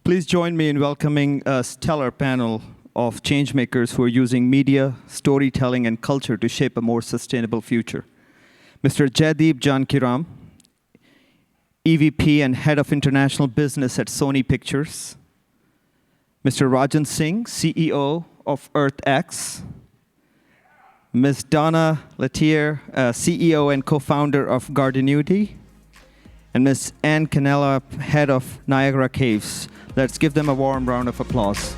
Please join me in welcoming a stellar panel of changemakers who are using media, storytelling, and culture to shape a more sustainable future. Mr. Jaideep Janakiram, EVP and Head of International Business at Sony Pictures. Mr. Rajan Singh, CEO of EarthX. Ms. Donna Letier, CEO and co-founder of Gardenuity. And Ms. Canela, Head of Niagara Caves. Let's give them a warm round of applause.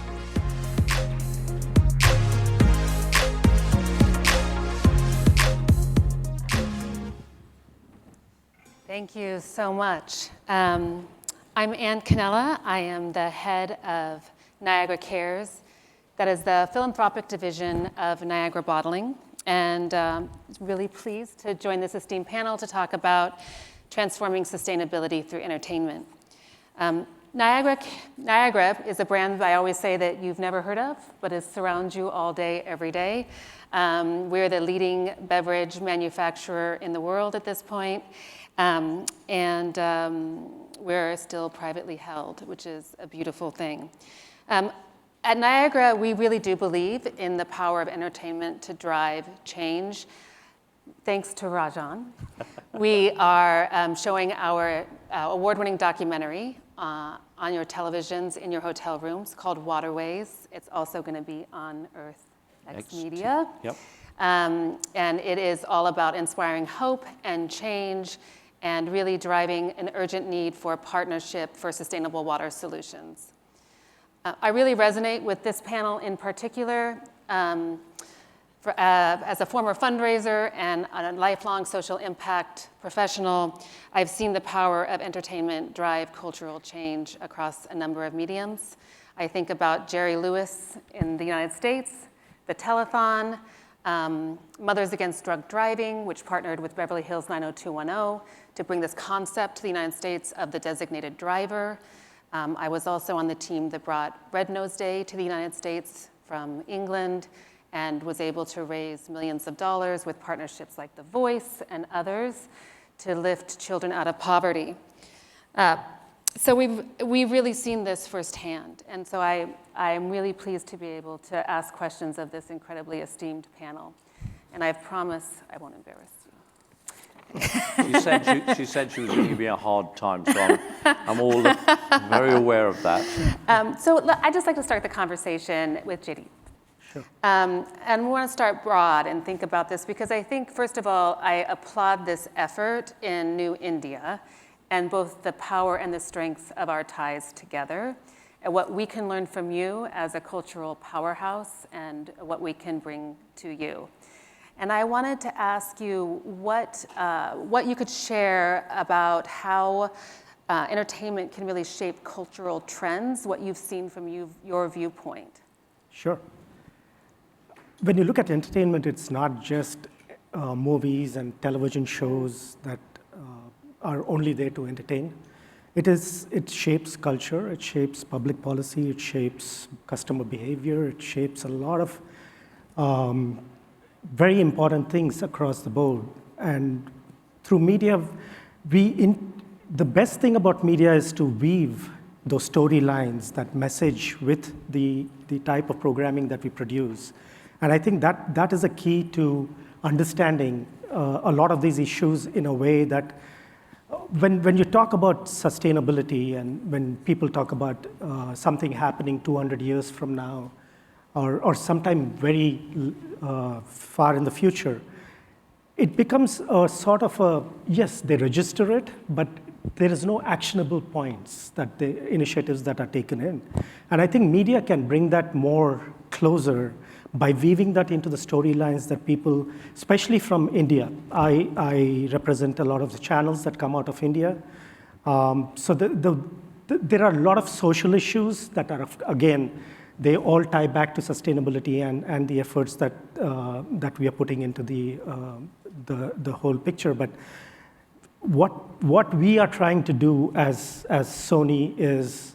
Thank you so much. I'm Canela. I am the head of Niagara Cares. That is the philanthropic division of Niagara Bottling. And really pleased to join this esteemed panel to talk about transforming sustainability through entertainment. Niagara is a brand I always say that you've never heard of, but it surrounds you all day, every day. We're the leading beverage manufacturer in the world at this point. We're still privately held, which is a beautiful thing. At Niagara, we really do believe in the power of entertainment to drive change. Thanks to Rajan. We are showing our award-winning documentary on your televisions in your hotel rooms called Waterways. It's also going to be on EarthX Media. Yep. And it is all about inspiring hope and change and really driving an urgent need for partnership for sustainable water solutions. I really resonate with this panel in particular. As a former fundraiser and a lifelong social impact professional, I've seen the power of entertainment drive cultural change across a number of mediums. I think about Jerry Lewis in the United States, the telethon, Mothers Against Drug Driving, which partnered with Beverly Hills 90210 to bring this concept to the United States of the designated driver. I was also on the team that brought Red Nose Day to the United States from England and was able to raise millions of dollars with partnerships like The Voice and others to lift children out of poverty. So we've really seen this firsthand. And so I'm really pleased to be able to ask questions of this incredibly esteemed panel. And I promise I won't embarrass you. She said she was going to give me a hard time, so I'm all very aware of that. So I'd just like to start the conversation with Jaideep. Sure. And we want to start broad and think about this because I think, first of all, I applaud this effort in New India and both the power and the strengths of our ties together and what we can learn from you as a cultural powerhouse and what we can bring to you. And I wanted to ask you what you could share about how entertainment can really shape cultural trends, what you've seen from your viewpoint. Sure. When you look at entertainment, it's not just movies and television shows that are only there to entertain. It shapes culture, it shapes public policy, it shapes customer behavior, it shapes a lot of very important things across the board. And through media, the best thing about media is to weave those storylines, that message with the type of programming that we produce. And I think that is a key to understanding a lot of these issues in a way that when you talk about sustainability and when people talk about something happening 200 years from now or sometime very far in the future, it becomes a sort of yes, they register it, but there is no actionable points that the initiatives that are taken in. And I think media can bring that more closer by weaving that into the storylines that people, especially from India. I represent a lot of the channels that come out of India. So there are a lot of social issues that are, again, they all tie back to sustainability and the efforts that we are putting into the whole picture. But what we are trying to do as Sony is,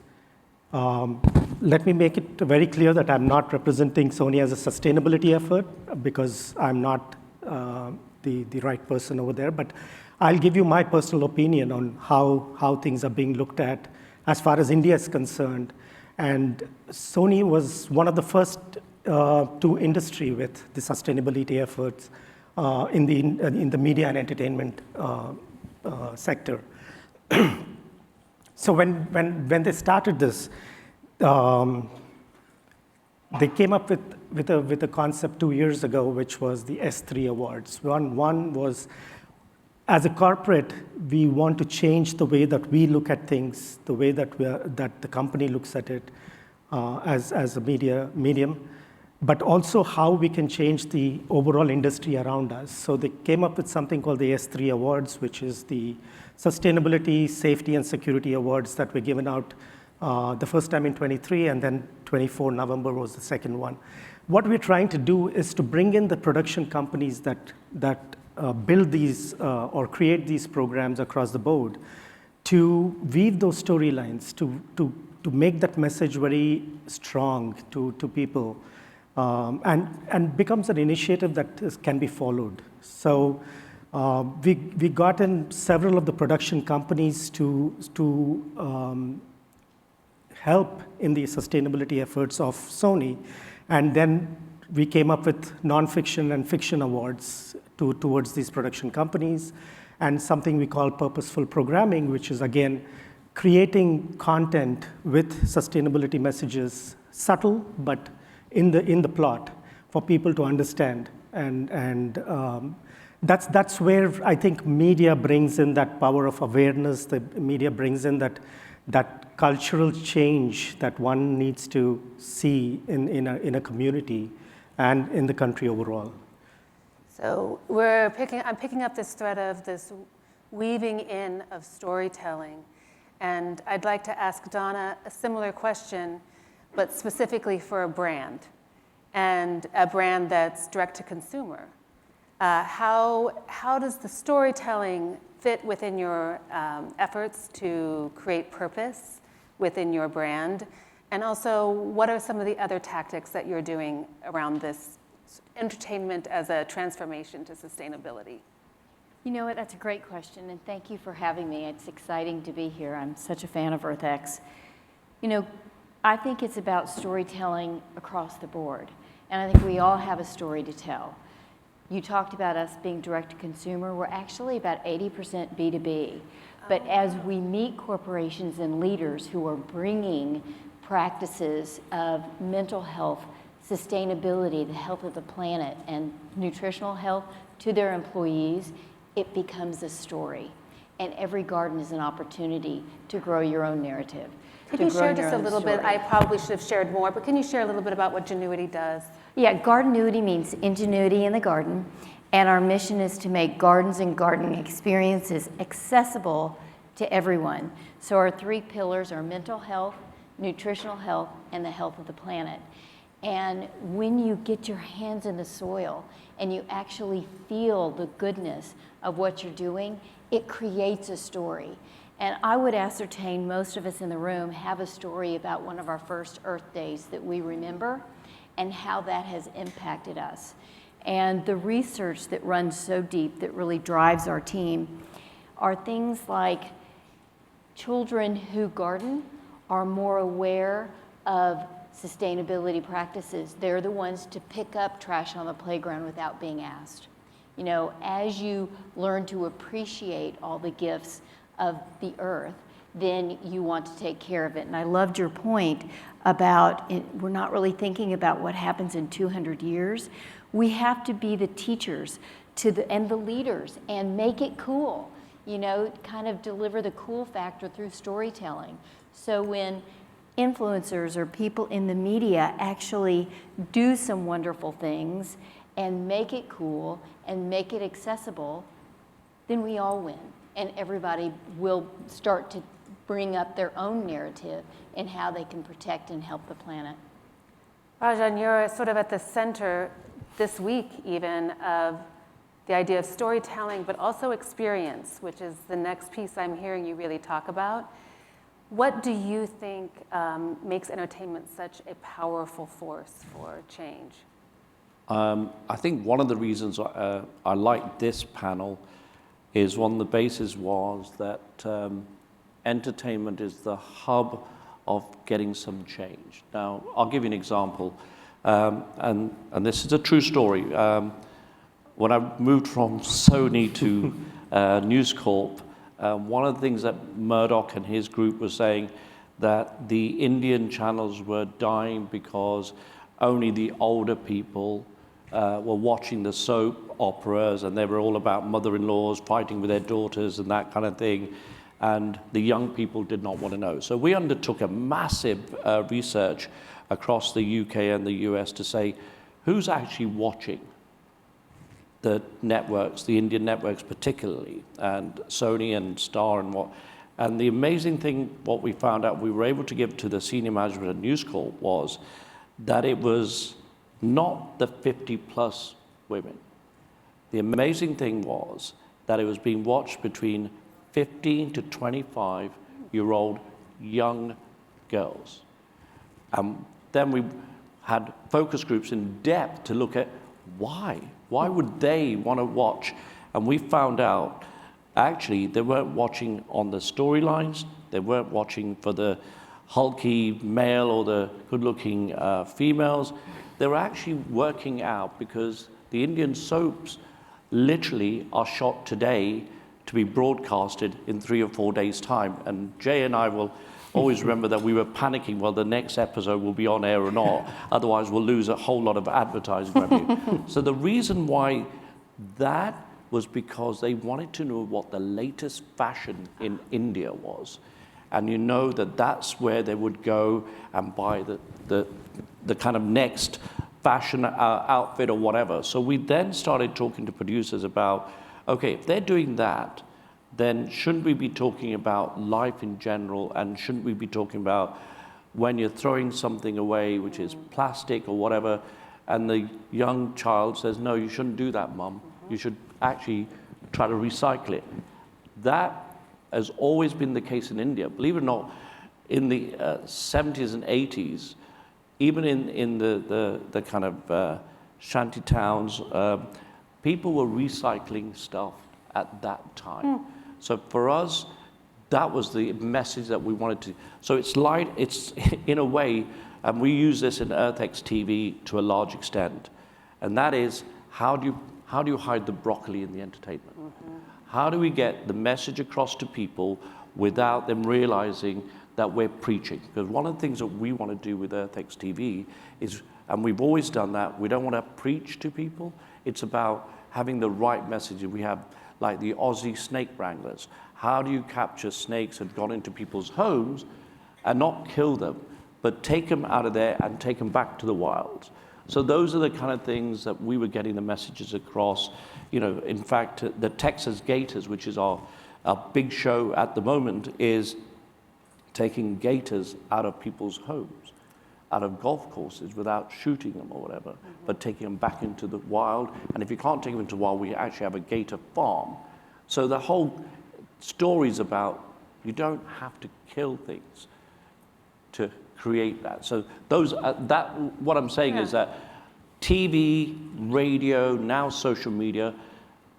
let me make it very clear that I'm not representing Sony as a sustainability effort because I'm not the right person over there. But I'll give you my personal opinion on how things are being looked at as far as India is concerned. And Sony was one of the first to industry with the sustainability efforts in the media and entertainment sector. So when they started this, they came up with a concept 2 years ago, which was the S3 awards. One was, as a corporate, we want to change the way that we look at things, the way that the company looks at it as a medium, but also how we can change the overall industry around us. So they came up with something called the S3 awards, which is the Sustainability, Safety, and Security Awards that were given out the first time in 23, and then 24 November was the second one. What we're trying to do is to bring in the production companies that build these or create these programs across the board to weave those storylines, to make that message very strong to people, and becomes an initiative that can be followed. So we got in several of the production companies to help in the sustainability efforts of Sony, and then we came up with nonfiction and fiction awards towards these production companies, and something we call purposeful programming, which is again creating content with sustainability messages, subtle but in the plot for people to understand, and that's where I think media brings in that power of awareness. The media brings in that cultural change that one needs to see in a community and in the country overall. So I'm picking up this thread of this weaving in of storytelling. And I'd like to ask Donna a similar question, but specifically for a brand, and a brand that's direct to consumer. How does the storytelling fit within your efforts to create purpose within your brand? And also, what are some of the other tactics that you're doing around this entertainment as a transformation to sustainability? You know what, that's a great question, and thank you for having me. It's exciting to be here. I'm such a fan of EarthX. You know, I think it's about storytelling across the board, and I think we all have a story to tell. You talked about us being direct to consumer. We're actually about 80% B2B. But as we meet corporations and leaders who are bringing practices of mental health, sustainability, the health of the planet, and nutritional health to their employees, it becomes a story. And every garden is an opportunity to grow your own narrative. Can you share just a little bit? I probably should have shared more, but can you share a little bit about what Gardenuity does? Yeah, Gardenuity means ingenuity in the garden, and our mission is to make gardens and gardening experiences accessible to everyone. So our three pillars are mental health, nutritional health, and the health of the planet. And when you get your hands in the soil and you actually feel the goodness of what you're doing, it creates a story. And I would ascertain most of us in the room have a story about one of our first Earth Days that we remember and how that has impacted us. And the research that runs so deep that really drives our team are things like children who garden are more aware of sustainability practices. They're the ones to pick up trash on the playground without being asked. You know, as you learn to appreciate all the gifts of the earth, then you want to take care of it. And I loved your point about we're not really thinking about what happens in 200 years. We have to be the teachers and the leaders and make it cool, you know, kind of deliver the cool factor through storytelling. So when influencers or people in the media actually do some wonderful things and make it cool and make it accessible, then we all win. And everybody will start to bring up their own narrative and how they can protect and help the planet. Rajan, you're sort of at the center this week even of the idea of storytelling, but also experience, which is the next piece I'm hearing you really talk about. What do you think makes entertainment such a powerful force for change? I think one of the reasons I like this panel is one of the bases was that entertainment is the hub of getting some change. Now, I'll give you an example, and this is a true story. When I moved from Sony to News Corp, one of the things that Murdoch and his group were saying that the Indian channels were dying because only the older people were watching the soap operas, and they were all about mother-in-laws fighting with their daughters and that kind of thing, and the young people did not want to know. So we undertook a massive research across the UK and the US to say, who's actually watching the networks, the Indian networks particularly, and Sony and Star and what. And the amazing thing, what we found out, we were able to give to the senior management at News Corp was that it was not the 50-plus women. The amazing thing was that it was being watched between 15 to 25-year-old young girls. Then we had focus groups in depth to look at why. Why would they want to watch? And we found out, actually, they weren't watching on the storylines. They weren't watching for the hulky male or the good-looking females. They were actually working out because the Indian soaps literally are shot today to be broadcasted in 3 or 4 days' time. And Jay and I will always remember that we were panicking, well, the next episode will be on air or not, otherwise we'll lose a whole lot of advertising revenue. So the reason why that was because they wanted to know what the latest fashion in India was. And you know that that's where they would go and buy the kind of next fashion outfit or whatever. So we then started talking to producers about, okay, if they're doing that, then shouldn't we be talking about life in general, and shouldn't we be talking about when you're throwing something away, which is plastic or whatever, and the young child says, no, you shouldn't do that, Mum. You should actually try to recycle it. That has always been the case in India. Believe it or not, in the 70s and 80s, even in the kind of shanty towns, people were recycling stuff at that time. So for us, that was the message that we wanted to. So it's in a way, and we use this in EarthX TV to a large extent, and that is how do you hide the broccoli in the entertainment? How do we get the message across to people without them realizing that we're preaching? Because one of the things that we want to do with EarthX TV is, and we've always done that, we don't want to preach to people. It's about having the right message. We have like the Aussie snake wranglers. How do you capture snakes that have gone into people's homes and not kill them, but take them out of there and take them back to the wild? So those are the kind of things that we were getting the messages across. You know, in fact, the Texas Gators, which is our big show at the moment, is taking gators out of people's homes, out of golf courses without shooting them or whatever, but taking them back into the wild. And if you can't take them into the wild, we actually have a gator farm. So the whole story's about you don't have to kill things to create that. So those what I'm saying is that TV, radio, now social media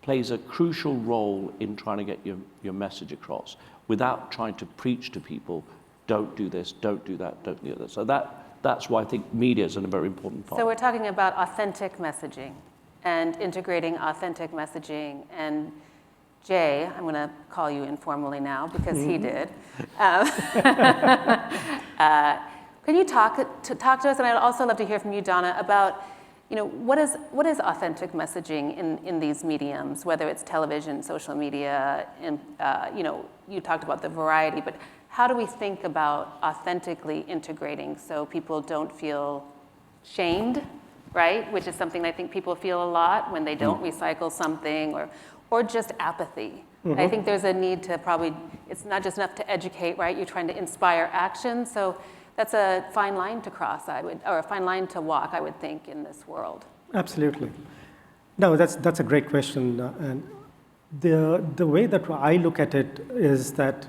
plays a crucial role in trying to get your message across without trying to preach to people, don't do this, don't do that, don't do that. So that's why I think media is a very important part. So we're talking about authentic messaging and integrating authentic messaging. And Jay, I'm going to call you informally now because he did. Can you talk to us, and I'd also love to hear from you, Donna, about what is authentic messaging in these mediums, whether it's television, social media, and you talked about the variety, but how do we think about authentically integrating so people don't feel shamed, right? Which is something I think people feel a lot when they don't recycle something, or just apathy. I think there's a need to it's not just enough to educate, right? You're trying to inspire action. So that's a fine line to cross, or a fine line to walk, I would think, in this world. Absolutely. No, that's a great question. And the way that I look at it is that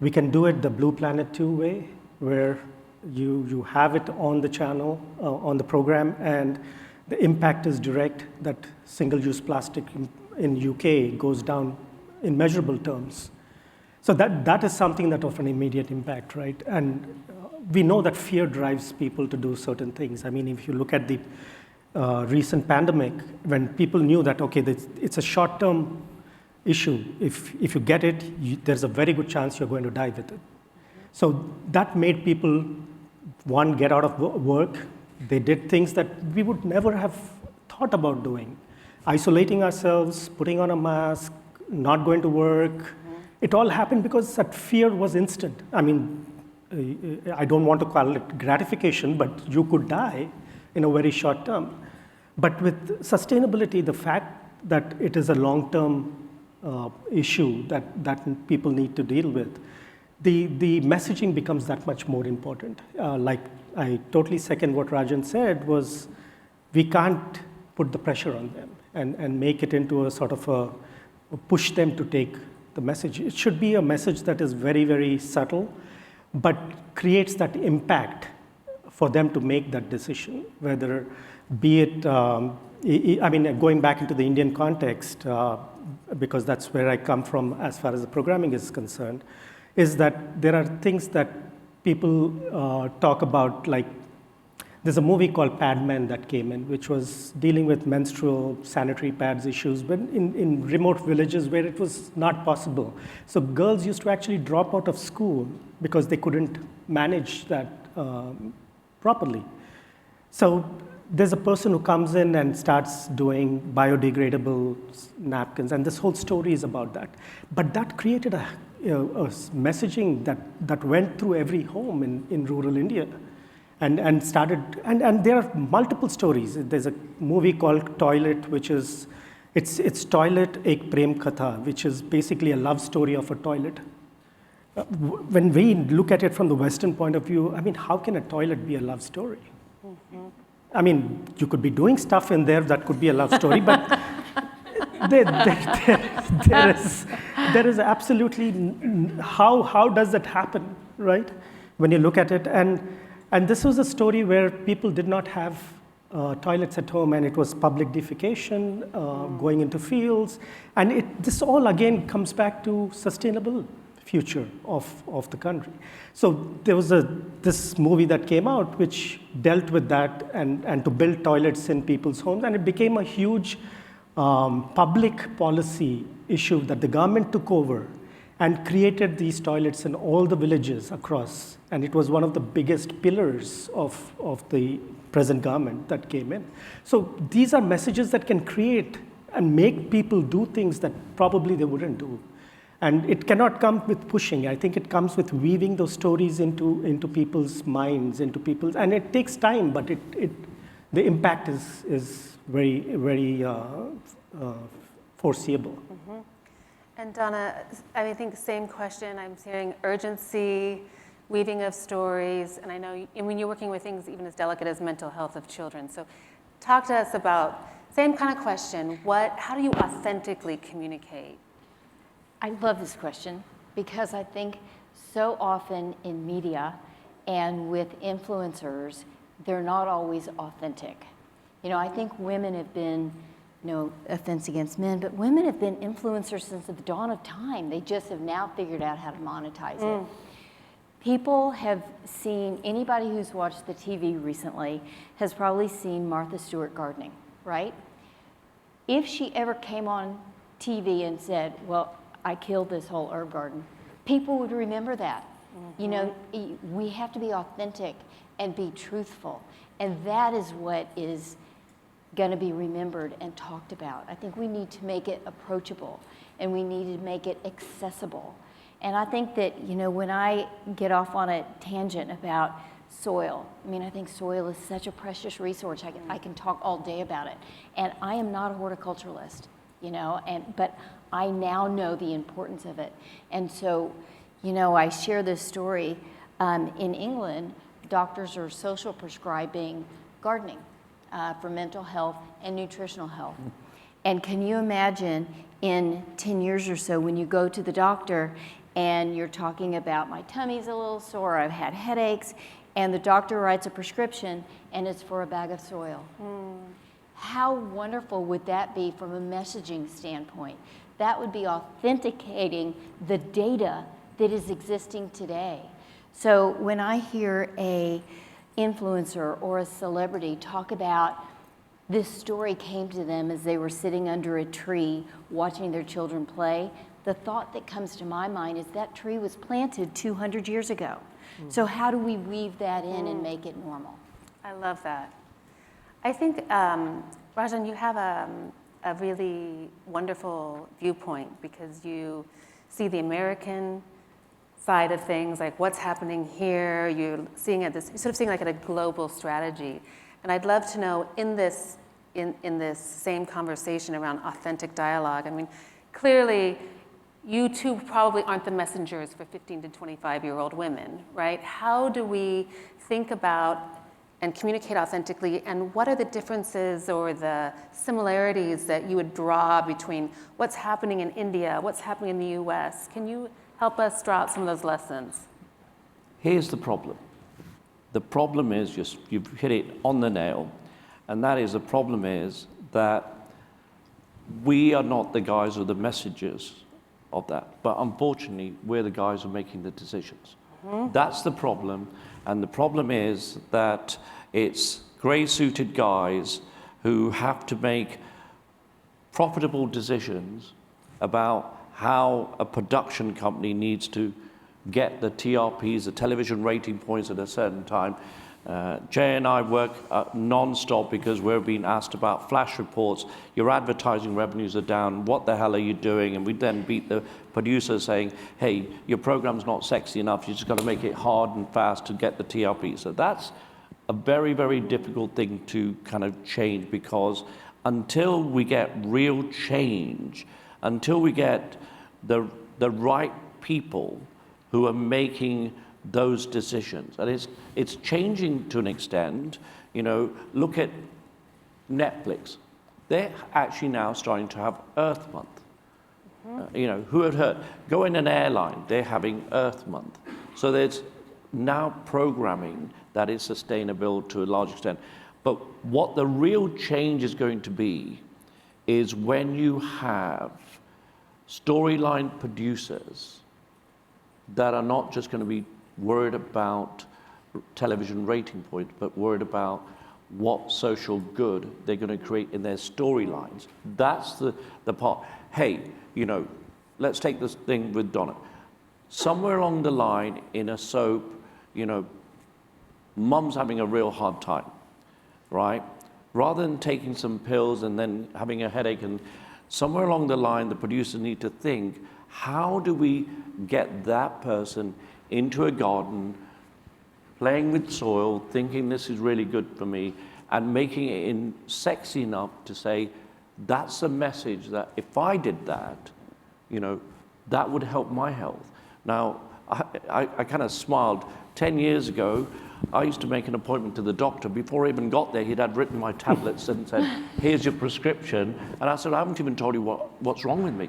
we can do it the Blue Planet 2 way, where you have it on the channel, on the program, and the impact is direct, that single-use plastic in UK goes down in measurable terms. So that is something that of an immediate impact, right? And we know that fear drives people to do certain things. I mean, if you look at the recent pandemic, when people knew that, okay, it's a short-term issue. If you get it, there's a very good chance you're going to die with it. So that made people, one, get out of work. They did things that we would never have thought about doing. Isolating ourselves, putting on a mask, not going to work. It all happened because that fear was instant. I mean, I don't want to call it gratification, but you could die in a very short term. But with sustainability, the fact that it is a long-term issue that people need to deal with, the messaging becomes that much more important. Like I totally second what Rajan said was, we can't put the pressure on them and make it into a sort of a push them to take the message. It should be a message that is very, very subtle, but creates that impact for them to make that decision, whether be it, I mean, going back into the Indian context, because that's where I come from as far as the programming is concerned, is that there are things that people talk about, like there's a movie called Pad Men that came in, which was dealing with menstrual sanitary pads issues when in remote villages where it was not possible. So girls used to actually drop out of school because they couldn't manage that properly. So there's a person who comes in and starts doing biodegradable napkins, and this whole story is about that. But that created a messaging that went through every home in rural India. And started, and there are multiple stories. There's a movie called Toilet, which is, it's Toilet Ek Prem Katha, which is basically a love story of a toilet. When we look at it from the Western point of view, I mean, how can a toilet be a love story? I mean, you could be doing stuff in there that could be a love story, but there is absolutely, how does that happen, right? When you look at it, and this was a story where people did not have toilets at home, and it was public defecation, going into fields. And this all, again, comes back to sustainable future of the country. So there was this movie that came out which dealt with that and to build toilets in people's homes. And it became a huge public policy issue that the government took over and created these toilets in all the villages across. And it was one of the biggest pillars of the present government that came in. So these are messages that can create and make people do things that probably they wouldn't do. And it cannot come with pushing. I think it comes with weaving those stories into people's minds, and it takes time, but the impact is very, very foreseeable. Mm-hmm. And Donna, I think same question. I'm hearing urgency, weaving of stories, and I know when you're working with things even as delicate as mental health of children. So talk to us about, same kind of question, how do you authentically communicate? I love this question because I think so often in media and with influencers, they're not always authentic. You know, I think women have been, no offense against men, but women have been influencers since the dawn of time. They just have now figured out how to monetize it. People have seen, anybody who's watched the TV recently has probably seen Martha Stewart gardening, right? If she ever came on TV and said, well, I killed this whole herb garden, people would remember that. Mm-hmm. You know, we have to be authentic and be truthful. And that is what is going to be remembered and talked about. I think we need to make it approachable and we need to make it accessible. And I think that, you know, when I get off on a tangent about soil, I mean, I think soil is such a precious resource. I can talk all day about it. And I am not a horticulturalist, you know, but I now know the importance of it. And so, you know, I share this story. In England, doctors are social prescribing gardening for mental health and nutritional health. And can you imagine in 10 years or so when you go to the doctor and you're talking about my tummy's a little sore, I've had headaches, and the doctor writes a prescription and it's for a bag of soil. How wonderful would that be from a messaging standpoint? That would be authenticating the data that is existing today. So when I hear a influencer or a celebrity talk about this story came to them as they were sitting under a tree watching their children play, the thought that comes to my mind is that tree was planted 200 years ago. So how do we weave that in and make it normal? I love that. I think, Rajan, you have a really wonderful viewpoint because you see the American side of things, like what's happening here. You're seeing at this, you're sort of seeing like at a global strategy. And I'd love to know in this same conversation around authentic dialogue, I mean, clearly you two probably aren't the messengers for 15 to 25-year-old women, right? How do we think about and communicate authentically, and what are the differences or the similarities that you would draw between what's happening in India, what's happening in the US? Can you help us draw out some of those lessons? Here's the problem. The problem is, you've hit it on the nail, and that is, the problem is that we are not the guys or the messengers of that, but unfortunately, we're the guys who are making the decisions. That's the problem, and the problem is that it's grey-suited guys who have to make profitable decisions about how a production company needs to get the TRPs, the television rating points at a certain time. Jay and I work non-stop because we're being asked about flash reports. Your advertising revenues are down. What the hell are you doing? And we then beat the producer saying, hey, your program's not sexy enough. You just got to make it hard and fast to get the TRP. So that's a very, very difficult thing to kind of change, because until we get real change, until we get the right people who are making those decisions, and it's changing to an extent. You know, look at Netflix. They're actually now starting to have Earth Month. You know, who had heard? Go in an airline, they're having Earth Month. So there's now programming that is sustainable to a large extent. But what the real change is going to be is when you have storyline producers that are not just going to be worried about television rating points, but worried about what social good they're going to create in their storylines. That's the part. Hey, you know, let's take this thing with Donna. Somewhere along the line in a soap, you know, mum's having a real hard time, right? Rather than taking some pills and then having a headache, and somewhere along the line, the producers need to think, how do we get that person into a garden, playing with soil, thinking this is really good for me, and making it sexy enough to say, that's a message that if I did that, you know, that would help my health. Now, I kind of smiled. 10 years ago, I used to make an appointment to the doctor. Before I even got there, he'd had written my tablets and said, here's your prescription. And I said, I haven't even told you what's wrong with me.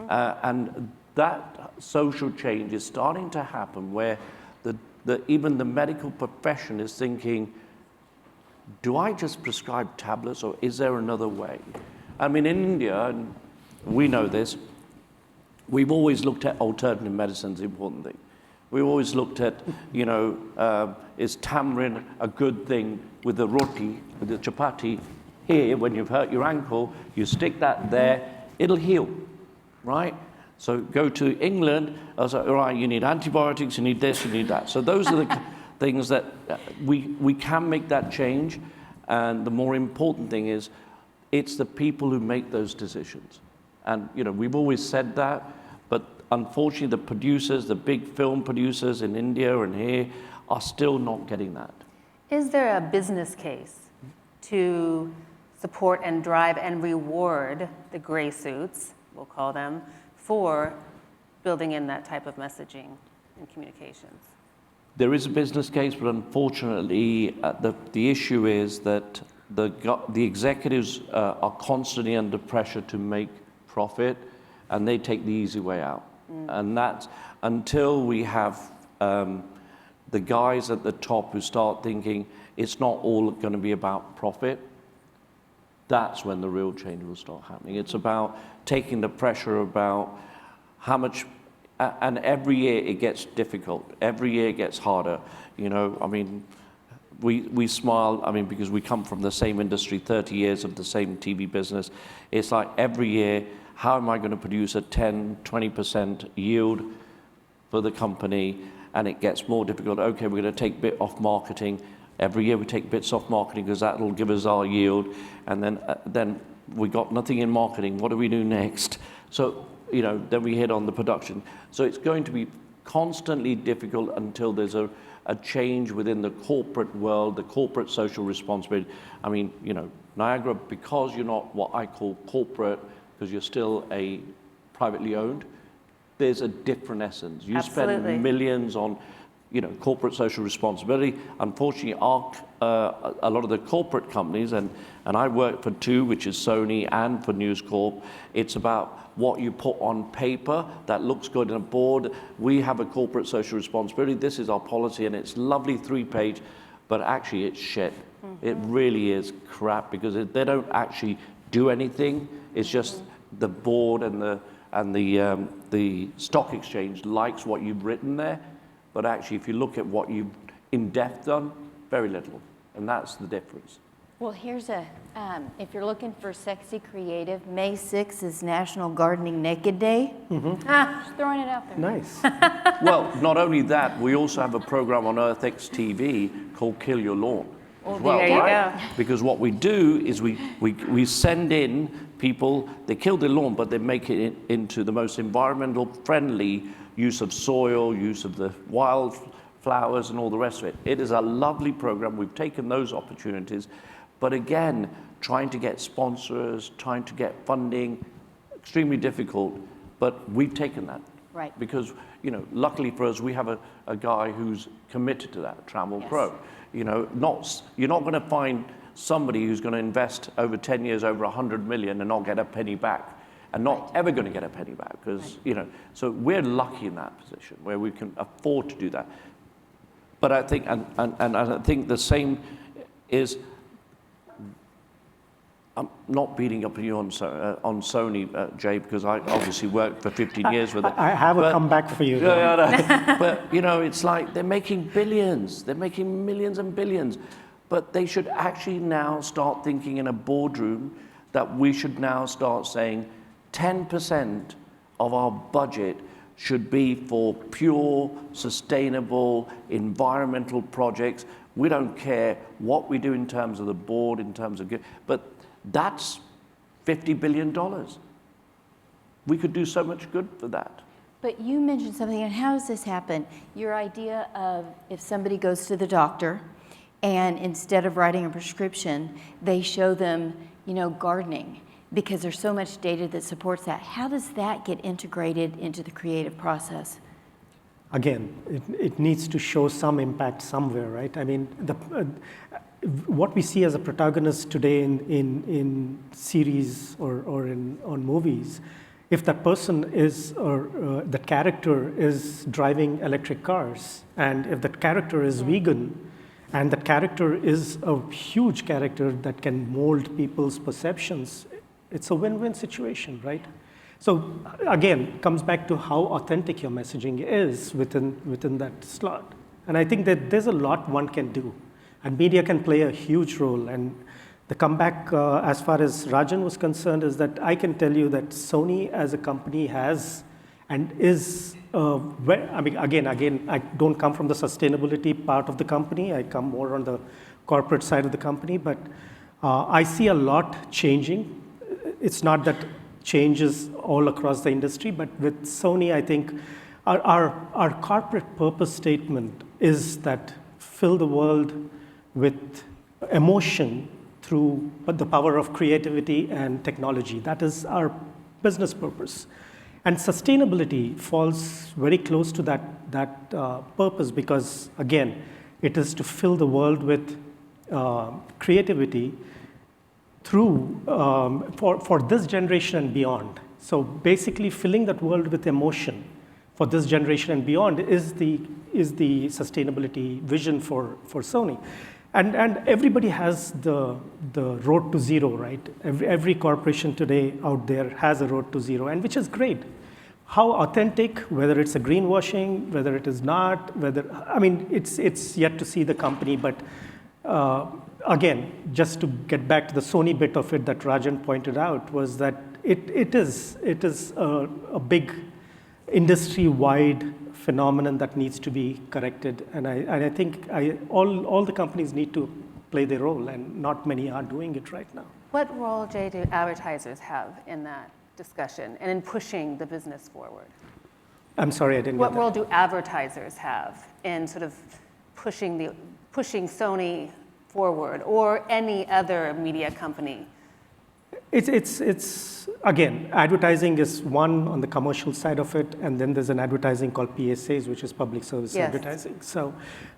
And that social change is starting to happen, where even the medical profession is thinking, do I just prescribe tablets, or is there another way? I mean, in India, and we know this, we've always looked at alternative medicine as the important thing. We've always looked at, you know, is tamarind a good thing with the roti, with the chapati? Here, when you've hurt your ankle, you stick that there, it'll heal, right? So go to England, I was like, all right, you need antibiotics, you need this, you need that. So those are the things that we can make that change. And the more important thing is, it's the people who make those decisions. And, you know, we've always said that, but unfortunately the producers, the big film producers in India and here, are still not getting that. Is there a business case to support and drive and reward the gray suits, we'll call them, for building in that type of messaging and communications? There is a business case, but unfortunately, the issue is that the executives are constantly under pressure to make profit, and they take the easy way out. And that's until we have the guys at the top who start thinking it's not all going to be about profit, that's when the real change will start happening. It's about taking the pressure about how much And every year it gets difficult. Every year it gets harder. You know, I mean, we smile, I mean, because we come from the same industry, 30 years of the same TV business. It's like every year, how am I going to produce a 10, 20% yield for the company? And it gets more difficult. Okay, we're going to take bit off marketing. Every year we take bits off marketing because that will give us our yield. And then we got nothing in marketing. What do we do next? So, you know, then we hit on the production. So it's going to be constantly difficult until there's a change within the corporate world, the corporate social responsibility. I mean, you know, Niagara, because you're not what I call corporate, because you're still a privately owned, there's a different essence. You Absolutely. spend millions on, you know, corporate social responsibility. Unfortunately, a lot of the corporate companies, and I work for two, which is Sony and for News Corp, it's about what you put on paper that looks good in a board. We have a corporate social responsibility. This is our policy, and it's lovely 3-page, but actually it's shit. It really is crap because they don't actually do anything. It's just the board and the stock exchange likes what you've written there, but actually if you look at what you've in depth done, very little, and that's the difference. Well, here's if you're looking for sexy creative, May 6th is National Gardening Naked Day. Just throwing it out there. Nice. Well, not only that, we also have a program on EarthX TV called Kill Your Lawn. As well, there you right? go. Because what we do is we send in people, they kill their lawn, but they make it into the most environmental friendly use of soil, use of the wildflowers and all the rest of it. It is a lovely program. We've taken those opportunities. But again, trying to get sponsors, trying to get funding, extremely difficult, but we've taken that. Right. Because, you know, luckily for us, we have a guy who's committed to that, Trammell Yes. Pro. You know, you're not going to find somebody who's going to invest over 10 years over 100 million and not get a penny back, and not ever going to get a penny back, because, you know, so we're lucky in that position where we can afford to do that. But I think, and I think the same is, I'm not beating up on you on Sony, Jay, because I obviously worked for 15 years with it. I have a comeback for you. But, you know, it's like they're making billions. They're making millions and billions. But they should actually now start thinking in a boardroom that we should now start saying 10% of our budget should be for pure, sustainable, environmental projects. We don't care what we do in terms of the board, in terms of, but that's $50 billion. We could do so much good for that. But you mentioned something, and how does this happen? Your idea of if somebody goes to the doctor and instead of writing a prescription, they show them, you know, gardening, because there's so much data that supports that. How does that get integrated into the creative process? Again, it needs to show some impact somewhere, right? I mean, what we see as a protagonist today in series or on movies, if that person is, or that character is driving electric cars, and if that character is vegan, and that character is a huge character that can mold people's perceptions, it's a win-win situation, right? So again, comes back to how authentic your messaging is within that slot. And I think that there's a lot one can do. And media can play a huge role. And the comeback, as far as Rajan was concerned, is that I can tell you that Sony as a company has and is, I mean, again, I don't come from the sustainability part of the company. I come more on the corporate side of the company. But I see a lot changing. It's not that changes all across the industry, but with Sony, I think our corporate purpose statement is that fill the world with emotion through the power of creativity and technology. That is our business purpose. And sustainability falls very close to that purpose because, again, it is to fill the world with creativity through, for this generation and beyond. So basically filling that world with emotion for this generation and beyond is the sustainability vision for Sony. And everybody has the road to zero, right? Every corporation today out there has a road to zero, and which is great. how authentic, whether it's a greenwashing, whether it is not, it's yet to see the company, but again, just to get back to the Sony bit of it that Rajan pointed out, was that it is a big industry-wide phenomenon that needs to be corrected, and I think all the companies need to play their role, and not many are doing it right now. What role, Jay, do advertisers have in that discussion and in pushing the business forward? I'm sorry, I didn't What get that. role do advertisers have in sort of pushing Sony forward, or any other media company? It's again, advertising is one on the commercial side of it, and then there's an advertising called PSAs, which is public service Yes. advertising. So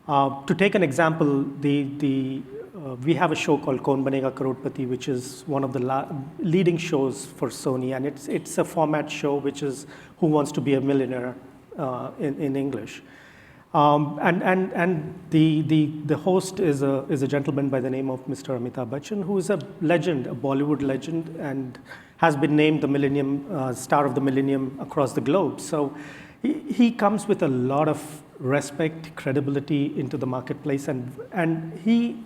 to take an example, we have a show called Kaun Banega Crorepati, which is one of the leading shows for Sony, and it's a format show which is Who Wants to Be a Millionaire in English. And the host is a gentleman by the name of Mr. Amitabh Bachchan, who is a legend, a Bollywood legend, and has been named the Millennium Star of the Millennium across the globe. So he comes with a lot of respect, credibility into the marketplace, and he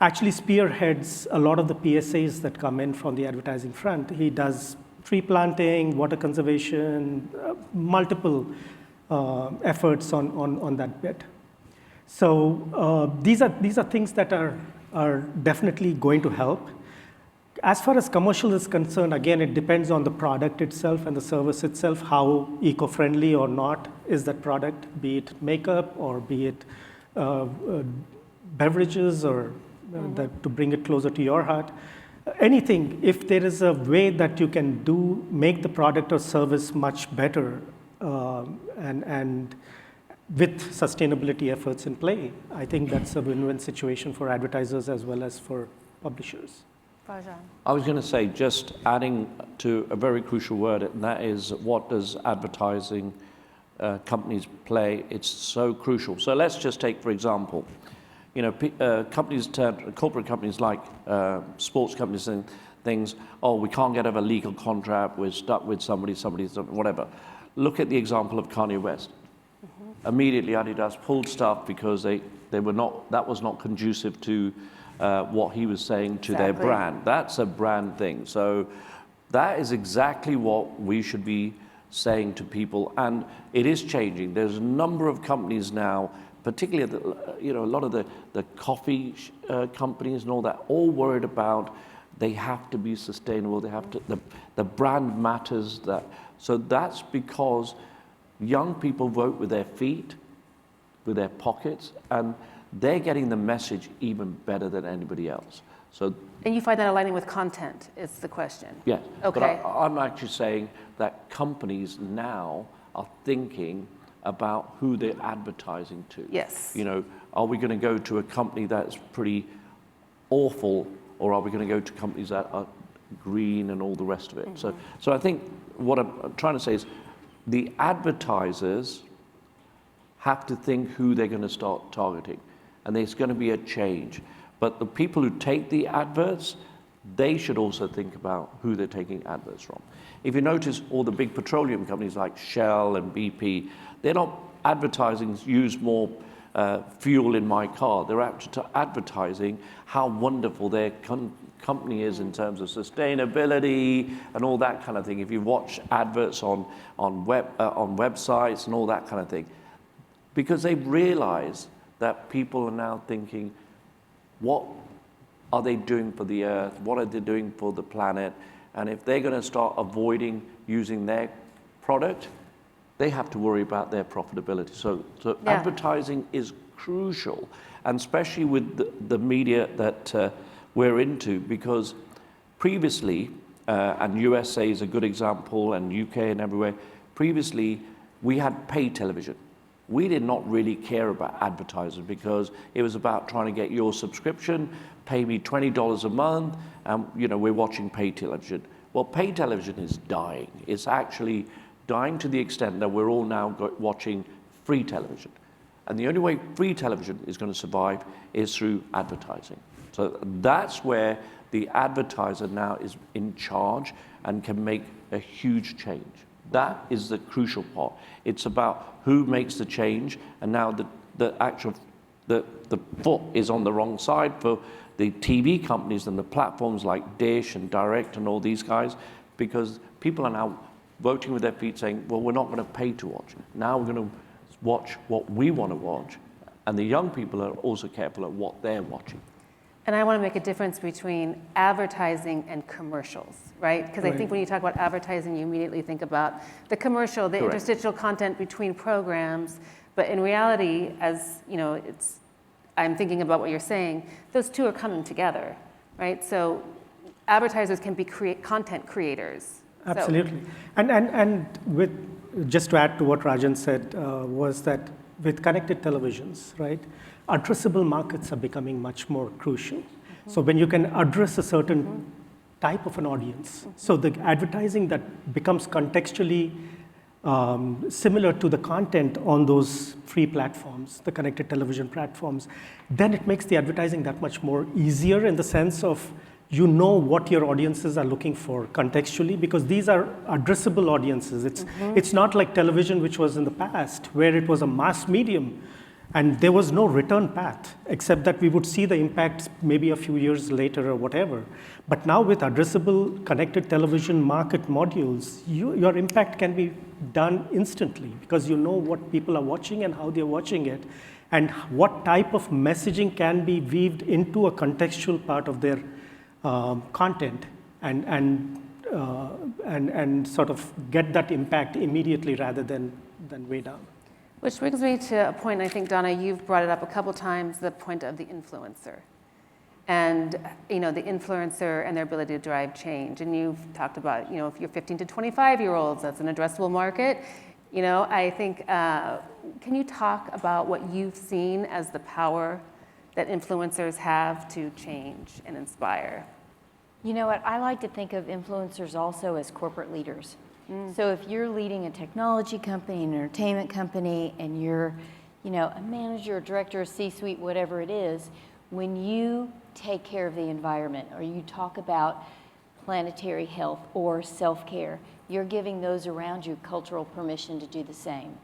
actually spearheads a lot of the PSAs that come in from the advertising front. He does tree planting, water conservation, multiple efforts on that bit. So these are things that are definitely going to help. As far as commercial is concerned, again, it depends on the product itself and the service itself, how eco-friendly or not is that product, be it makeup or be it beverages or to bring it closer to your heart. Anything, if there is a way that you can make the product or service much better, and with sustainability efforts in play, I think that's a win-win situation for advertisers as well as for publishers. Rajan. I was going to say, just adding to a very crucial word, and that is, what does advertising companies play? It's so crucial. So let's just take, for example, corporate companies like sports companies and things, we can't get a legal contract, we're stuck with somebody, whatever. Look at the example of Kanye West. Mm-hmm. Immediately Adidas pulled stuff because that was not conducive to what he was saying to their brand. That's a brand thing. So that is exactly what we should be saying to people, and it is changing. There's a number of companies now, particularly a lot of the coffee companies and all that, all worried about they have to be sustainable. They have to. The brand matters. So that's because young people vote with their feet, with their pockets, and they're getting the message even better than anybody else. So. And you find that aligning with content is the question. Yes. Okay. But I'm actually saying that companies now are thinking about who they're advertising to. Yes. Are we going to go to a company that's pretty awful, or are we going to go to companies that are green and all the rest of it? Mm-hmm. So I think what I'm trying to say is the advertisers have to think who they're going to start targeting, and there's going to be a change. But the people who take the adverts, they should also think about who they're taking adverts from. If you notice, all the big petroleum companies like Shell and BP, they're not advertising use more fuel in my car. They're advertising how wonderful their company is in terms of sustainability and all that kind of thing. If you watch adverts on websites and all that kind of thing, because they realize that people are now thinking, what are they doing for the earth? What are they doing for the planet? And if they're going to start avoiding using their product, they have to worry about their profitability. So advertising is crucial, and especially with the media that we're into, because previously, and USA is a good example, and UK and everywhere, previously we had paid television. We did not really care about advertising because it was about trying to get your subscription, pay me $20 a month, and we're watching paid television. Well, paid television is dying. It's actually dying to the extent that we're all now watching free television. And the only way free television is going to survive is through advertising. So that's where the advertiser now is in charge and can make a huge change. That is the crucial part. It's about who makes the change, and now the foot is on the wrong side for the TV companies and the platforms like Dish and Direct and all these guys, because people are now voting with their feet saying, well, we're not going to pay to watch. Now we're going to watch what we want to watch. And the young people are also careful at what they're watching. And I want to make a difference between advertising and commercials, right? Because I think when you talk about advertising, you immediately think about the commercial, the interstitial content between programs. But in reality, as you know, I'm thinking about what you're saying, those two are coming together, right? So advertisers can be content creators. Absolutely. And with, just to add to what Rajan said, was that with connected televisions, right, addressable markets are becoming much more crucial. So when you can address a certain type of an audience, so the advertising that becomes contextually similar to the content on those free platforms, the connected television platforms, then it makes the advertising that much more easier in the sense of you know what your audiences are looking for contextually, because these are addressable audiences. It's not like television, which was in the past, where it was a mass medium, and there was no return path, except that we would see the impacts maybe a few years later or whatever. But now with addressable connected television market modules, your impact can be done instantly, because you know what people are watching and how they're watching it, and what type of messaging can be weaved into a contextual part of their content and sort of get that impact immediately rather than way down. Which brings me to a point, I think, Donna, you've brought it up a couple times, the point of the influencer. And, you know, the influencer and their ability to drive change. And you've talked about, you know, if you're 15 to 25-year-olds, that's an addressable market. You know, I think, can you talk about what you've seen as the power that influencers have to change and inspire? You know what, I like to think of influencers also as corporate leaders. So if you're leading a technology company, an entertainment company, and you're, you know, a manager, a director, a C-suite, whatever it is, when you take care of the environment or you talk about planetary health or self-care, you're giving those around you cultural permission to do the same.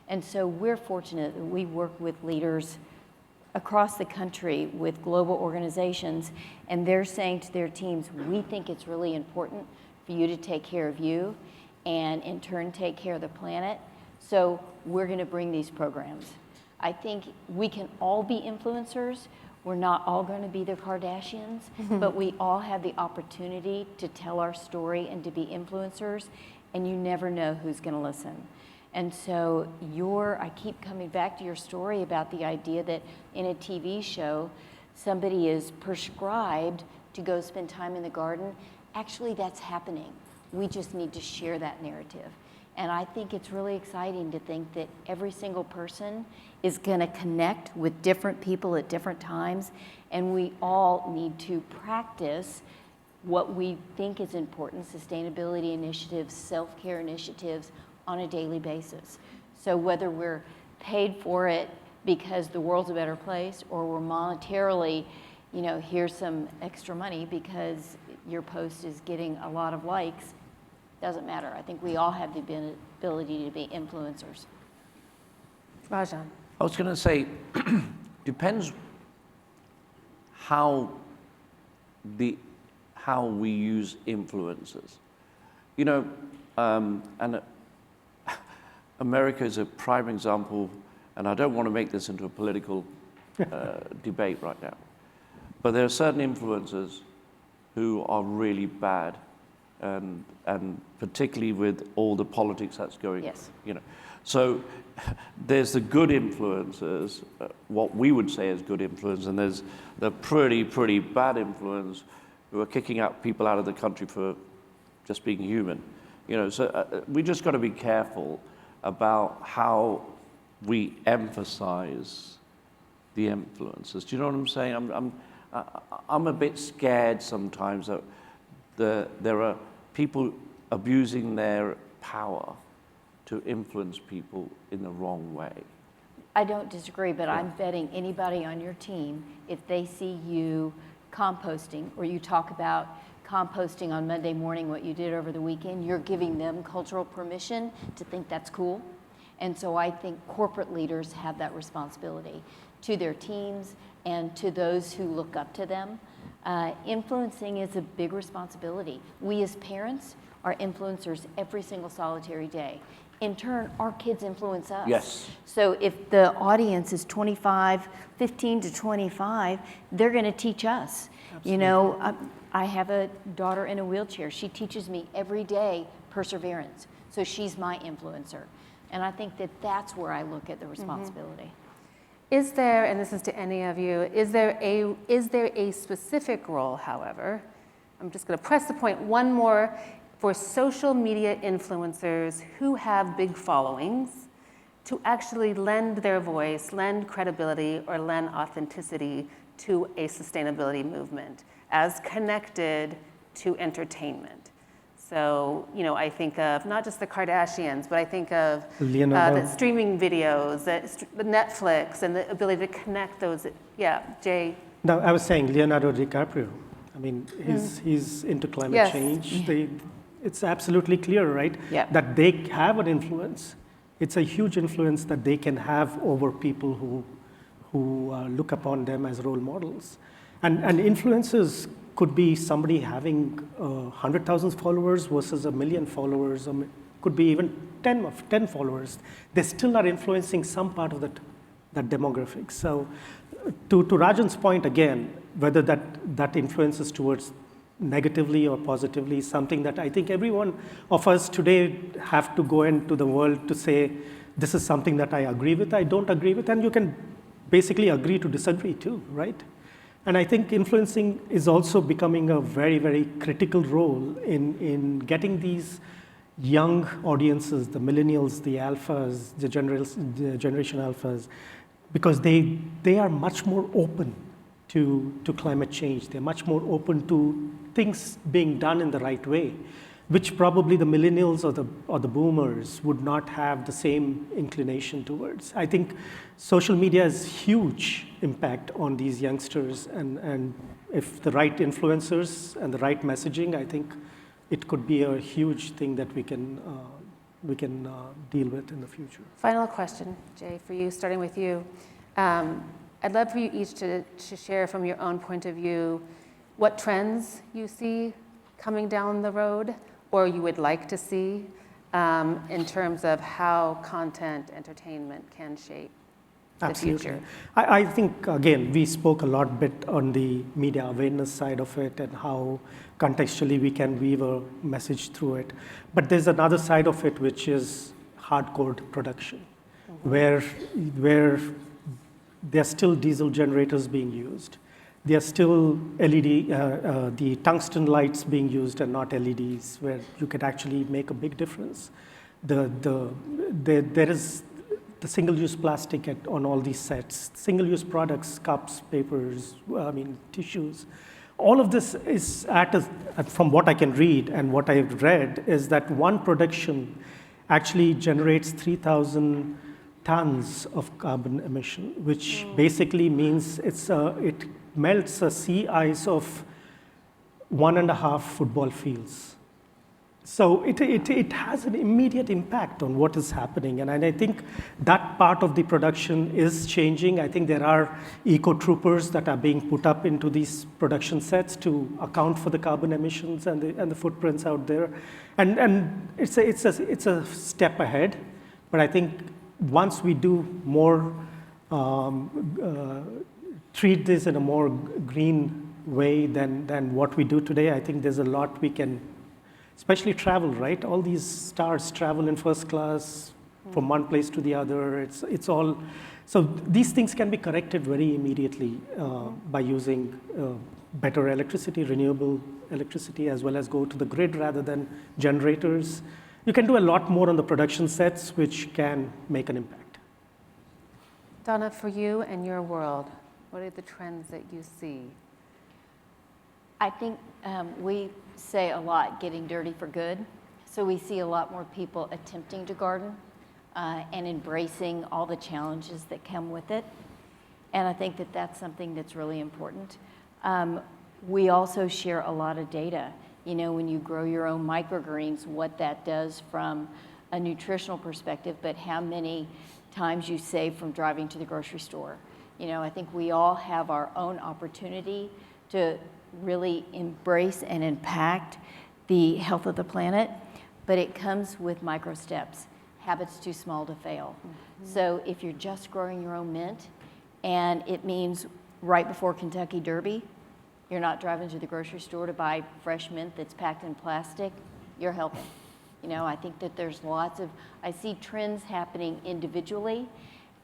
And so we're fortunate that we work with leaders across the country with global organizations, and they're saying to their teams, we think it's really important for you to take care of you and in turn take care of the planet. So we're going to bring these programs. I think we can all be influencers. We're not all going to be the Kardashians, but we all have the opportunity to tell our story and to be influencers, and you never know who's going to listen. And so I keep coming back to your story about the idea that in a TV show, somebody is prescribed to go spend time in the garden. Actually, that's happening. We just need to share that narrative. And I think it's really exciting to think that every single person is going to connect with different people at different times, and we all need to practice what we think is important, sustainability initiatives, self-care initiatives, on a daily basis. So whether we're paid for it because the world's a better place, or we're monetarily, you know, here's some extra money because your post is getting a lot of likes, doesn't matter. I think we all have the ability to be influencers. Rajan. I was going to say, depends how we use influencers. You know, and America is a prime example, and I don't want to make this into a political debate right now, but there are certain influencers who are really bad, and particularly with all the politics that's going, Yes. you know. So there's the good influencers, what we would say is good influence, and there's the pretty bad influence who are kicking out people out of the country for just being human. You know, so we just got to be careful about how we emphasize the influences. Do you know what I'm saying? I'm a bit scared sometimes that there are people abusing their power to influence people in the wrong way. I don't disagree, but I'm betting anybody on your team, if they see you composting or you talk about composting on Monday morning what you did over the weekend, you're giving them cultural permission to think that's cool. And so I think corporate leaders have that responsibility to their teams and to those who look up to them. Influencing is a big responsibility. We as parents are influencers every single solitary day. In turn, our kids influence us. Yes. So if the audience is 15 to 25, they're going to teach us. Absolutely. You know, I have a daughter in a wheelchair. She teaches me every day perseverance. So she's my influencer. And I think that that's where I look at the responsibility. Is there, and this is to any of you, is there a specific role, however, I'm just going to press the point one more, for social media influencers who have big followings to actually lend their voice, lend credibility, or lend authenticity to a sustainability movement as connected to entertainment? So, you know, I think of not just the Kardashians, but I think of the streaming videos, the Netflix, and the ability to connect those. Yeah, Jay. No, I was saying Leonardo DiCaprio. I mean, he's into climate change. It's absolutely clear, right? Yeah. That they have an influence. It's a huge influence that they can have over people who look upon them as role models. And influencers could be somebody having 100,000 followers versus 1 million followers, or could be even 10 followers. They still are influencing some part of that demographic. So to Rajan's point again, whether that influences towards negatively or positively is something that I think every one of us today have to go into the world to say, this is something that I agree with, I don't agree with, and you can basically agree to disagree too, right? And I think influencing is also becoming a very, very critical role in getting these young audiences, the millennials, the alphas, the generation alphas, because they are much more open to climate change. They're much more open to things being done in the right way, which probably the millennials or the boomers would not have the same inclination towards. I think social media has huge impact on these youngsters, and if the right influencers and the right messaging, I think it could be a huge thing that we can deal with in the future. Final question, Jay, for you, starting with you. I'd love for you each to share from your own point of view what trends you see coming down the road, or you would like to see in terms of how content entertainment can shape the future. I think, again, we spoke a lot bit on the media awareness side of it and how contextually we can weave a message through it. But there's another side of it, which is hardcore production, where there are still diesel generators being used. There are still LED, the tungsten lights being used and not LEDs, where you could actually make a big difference. There is the single-use plastic on all these sets, single-use products, cups, papers, tissues. All of this is from what I can read and what I've read, is that one production actually generates 3,000 tons of carbon emission, which basically means it melts a sea ice of 1.5 football fields. So it has an immediate impact on what is happening. And I think that part of the production is changing. I think there are eco-troopers that are being put up into these production sets to account for the carbon emissions and the footprints out there. And it's a step ahead. But I think once we do more, treat this in a more green way than what we do today, I think there's a lot we can, especially travel, right? All these stars travel in first class from one place to the other. It's all, so these things can be corrected very immediately by using better electricity, renewable electricity, as well as go to the grid rather than generators. You can do a lot more on the production sets, which can make an impact. Donna, for you and your world, what are the trends that you see? I think we say a lot, getting dirty for good. So we see a lot more people attempting to garden and embracing all the challenges that come with it. And I think that that's something that's really important. We also share a lot of data. you know, when you grow your own microgreens, what that does from a nutritional perspective, but how many times you save from driving to the grocery store. You know, I think we all have our own opportunity to really embrace and impact the health of the planet, but it comes with micro steps. Habits too small to fail. So if you're just growing your own mint, and it means right before Kentucky Derby, you're not driving to the grocery store to buy fresh mint that's packed in plastic, you're helping. You know, I think that there's I see trends happening individually,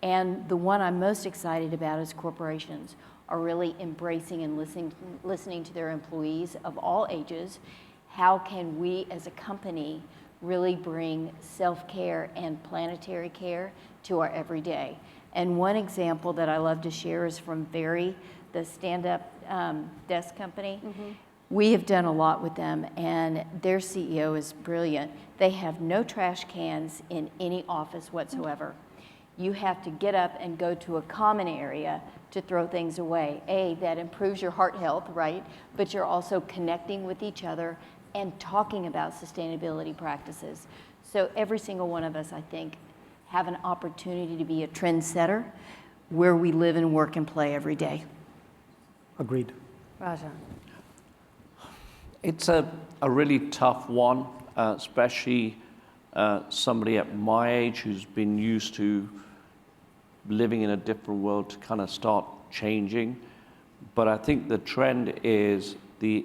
and the one I'm most excited about is corporations are really embracing and listening to their employees of all ages. How can we as a company really bring self-care and planetary care to our everyday? And one example that I love to share is from Very, the stand-up desk company. We have done a lot with them, and their CEO is brilliant. They have no trash cans in any office whatsoever. You have to get up and go to a common area to throw things away. That improves your heart health, right? But you're also connecting with each other and talking about sustainability practices. So every single one of us, I think, have an opportunity to be a trendsetter where we live and work and play every day. Agreed. Rajan. It's a really tough one, especially somebody at my age who's been used to living in a different world to kind of start changing. But I think the trend is the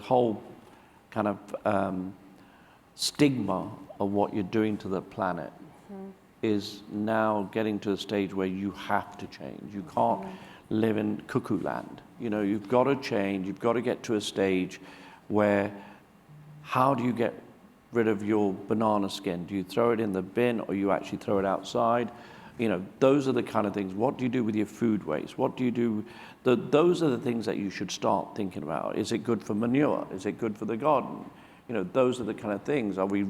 whole kind of stigma of what you're doing to the planet is now getting to a stage where you have to change. You can't live in cuckoo land. You know, you've got to change. You've got to get to a stage where how do you get rid of your banana skin? Do you throw it in the bin or you actually throw it outside? You know, those are the kind of things. What do you do with your food waste? What do you do? Those are the things that you should start thinking about. Is it good for manure? Is it good for the garden? You know, those are the kind of things. Are we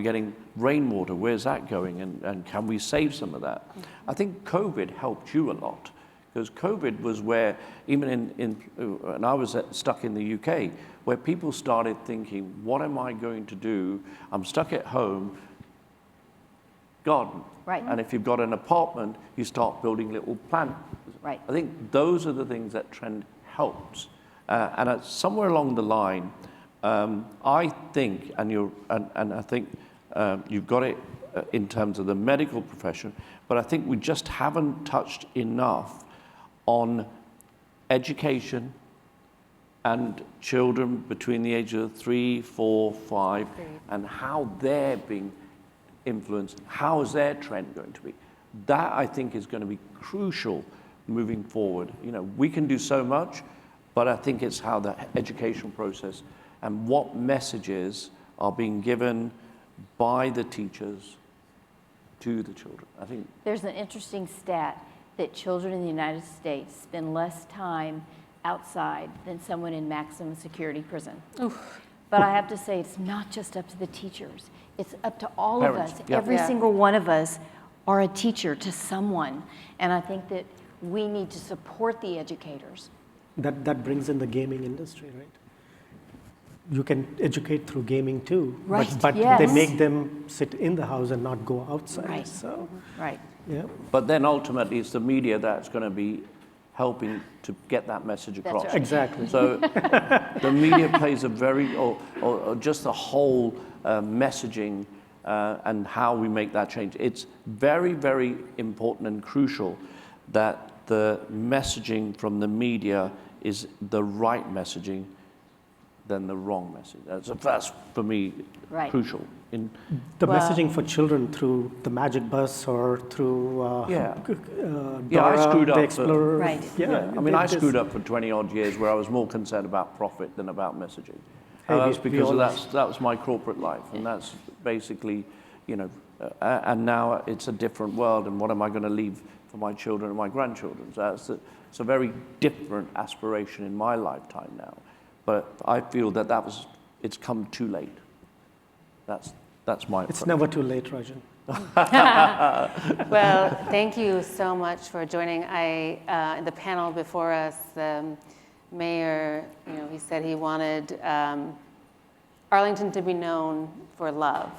getting rainwater? Where's that going? And can we save some of that? I think COVID helped you a lot, because COVID was where, even and I was stuck in the UK, where people started thinking, what am I going to do? I'm stuck at home, garden. Right. And if you've got an apartment, you start building little plants. Right. I think those are the things that trend helps. And somewhere along the line, I think, and I think you've got it in terms of the medical profession, but I think we just haven't touched enough on education and children between the ages of 3, 4, 5, and how they're being influenced. How is their trend going to be? That, I think, is going to be crucial moving forward. You know, we can do so much, but I think it's how the educational process and what messages are being given by the teachers to the children. I think there's an interesting stat that children in the United States spend less time outside than someone in maximum security prison. Oof. But I have to say, it's not just up to the teachers. It's up to all Parents, of us. yeah. Every single one of us are a teacher to someone. And I think that we need to support the educators. That brings in the gaming industry, right? You can educate through gaming too, Right, but yes. they make them sit in the house and not go outside. Right. So, Right. yeah. But then ultimately, it's the media that's going to be helping to get that message across. right. Exactly. So the media plays a very, or just the whole messaging and how we make that change. It's very, very important and crucial that the messaging from the media is the right messaging than the wrong message. That's for me, Right. crucial. The Well- messaging for children through the Magic Bus or through Yeah. Dora, Yeah, I screwed the up for- Explorer. Right. Yeah, I mean, I screwed up for 20 odd years where I was more concerned about profit than about messaging. Hey, That's we because all- that was my corporate life, and that's basically, you know, and now it's a different world, and what am I going to leave for my children and my grandchildren? So it's a very different aspiration in my lifetime now. But I feel that it's come too late. That's my It's approach. never too late, Rajan. Well, thank you so much for joining. In the panel before us, the mayor, you know, he said he wanted Arlington to be known for love.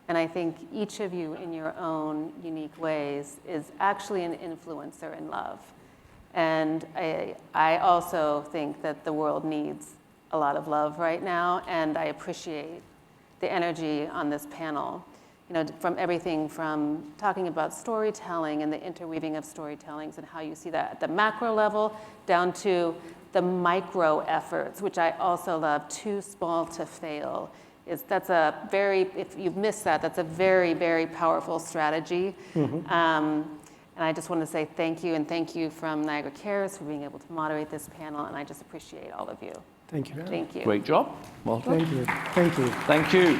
And I think each of you in your own unique ways is actually an influencer in love. And I also think that the world needs a lot of love right now, and I appreciate the energy on this panel. You know, from everything from talking about storytelling and the interweaving of storytellings and how you see that at the macro level down to the micro efforts, which I also love, too small to fail. That's a very, if you've missed that, that's a very, very powerful strategy. And I just want to say thank you, and thank you from Niagara Cares for being able to moderate this panel, and I just appreciate all of you. Thank you. Thank you. Great job. Well done. Thank you. Thank you. Thank you.